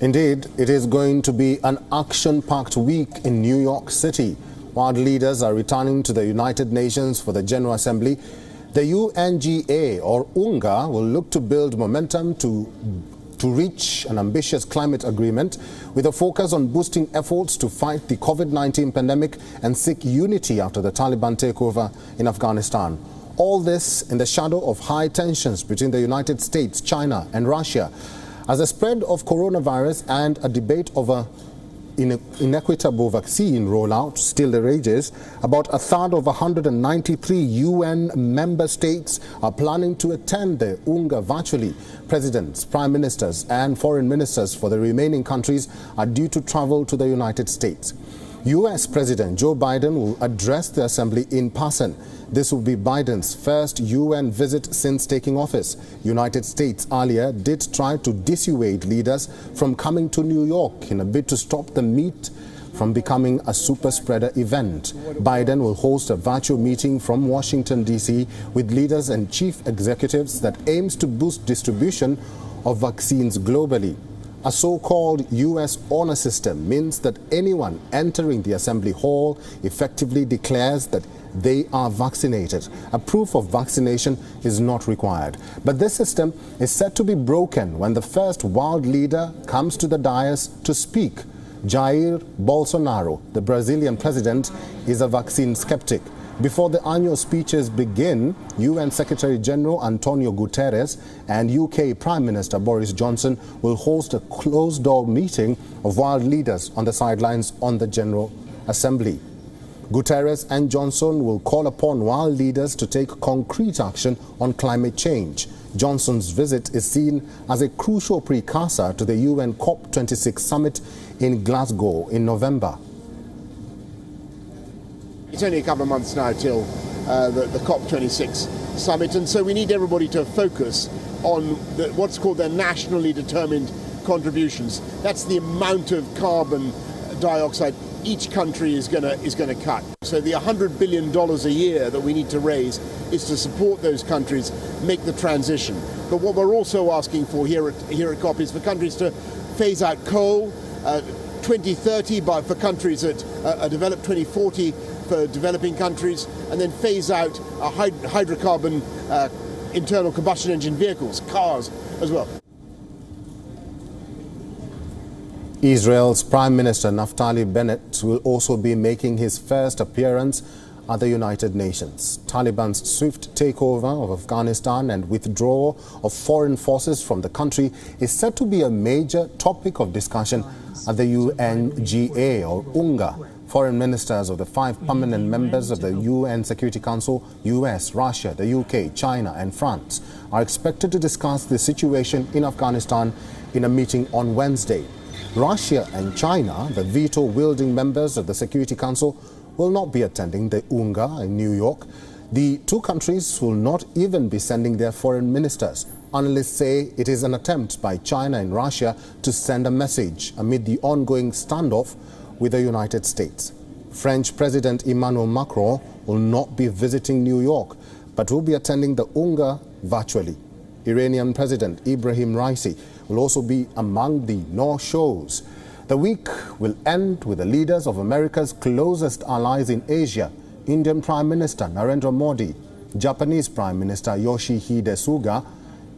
Indeed, it is going to be an action-packed week in New York City. World leaders are returning to the United Nations for the General Assembly. The UNGA or UNGA will look to build momentum to reach an ambitious climate agreement with a focus on boosting efforts to fight the COVID-19 pandemic and seek unity after the Taliban takeover in Afghanistan. All this in the shadow of high tensions between the United States, China and Russia, as the spread of coronavirus and a debate over inequitable vaccine rollout still rages. About a third of 193 UN member states are planning to attend the UNGA virtually. Presidents, prime ministers and foreign ministers for the remaining countries are due to travel to the United States. US President Joe Biden will address the assembly in person. This will be Biden's first UN visit since taking office. United States earlier did try to dissuade leaders from coming to New York in a bid to stop the meet from becoming a super spreader event. Biden will host a virtual meeting from Washington, D.C. with leaders and chief executives that aims to boost distribution of vaccines globally. A so-called U.S. honor system means that anyone entering the assembly hall effectively declares that they are vaccinated. A proof of vaccination is not required. But this system is set to be broken when the first world leader comes to the dais to speak. Jair Bolsonaro, the Brazilian president, is a vaccine skeptic. Before the annual speeches begin, UN Secretary General Antonio Guterres and UK Prime Minister Boris Johnson will host a closed-door meeting of world leaders on the sidelines on the General Assembly. Guterres and Johnson will call upon world leaders to take concrete action on climate change. Johnson's visit is seen as a crucial precursor to the UN COP26 summit in Glasgow in November. It's only a couple of months now till the COP26 summit, and so we need everybody to focus on what's called their nationally determined contributions. That's the amount of carbon dioxide each country is going to cut. So the $100 billion a year that we need to raise is to support those countries make the transition. But what we're also asking for here at COP is for countries to phase out coal, 2030 for countries that are developed, 2040 for developing countries, and then phase out hydrocarbon internal combustion engine vehicles, cars as well. Israel's Prime Minister Naftali Bennett will also be making his first appearance at the United Nations. Taliban's swift takeover of Afghanistan and withdrawal of foreign forces from the country is said to be a major topic of discussion at the UNGA or UNGA. Foreign ministers of the 5 permanent members of the UN Security Council, US, Russia, the UK, China and France, are expected to discuss the situation in Afghanistan in a meeting on Wednesday. Russia and China, the veto-wielding members of the Security Council, will not be attending the UNGA in New York. The two countries will not even be sending their foreign ministers. Analysts say it is an attempt by China and Russia to send a message amid the ongoing standoff with the United States. French President Emmanuel Macron will not be visiting New York, but will be attending the UNGA virtually. Iranian President Ibrahim Raisi will also be among the no-shows. The week will end with the leaders of America's closest allies in Asia, Indian Prime Minister Narendra Modi, Japanese Prime Minister Yoshihide Suga,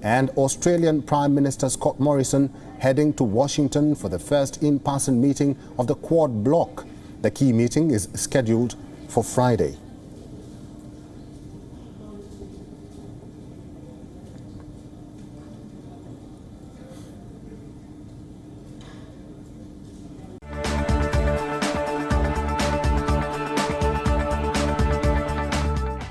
and Australian Prime Minister Scott Morrison heading to Washington for the first in-person meeting of the Quad bloc. The key meeting is scheduled for Friday.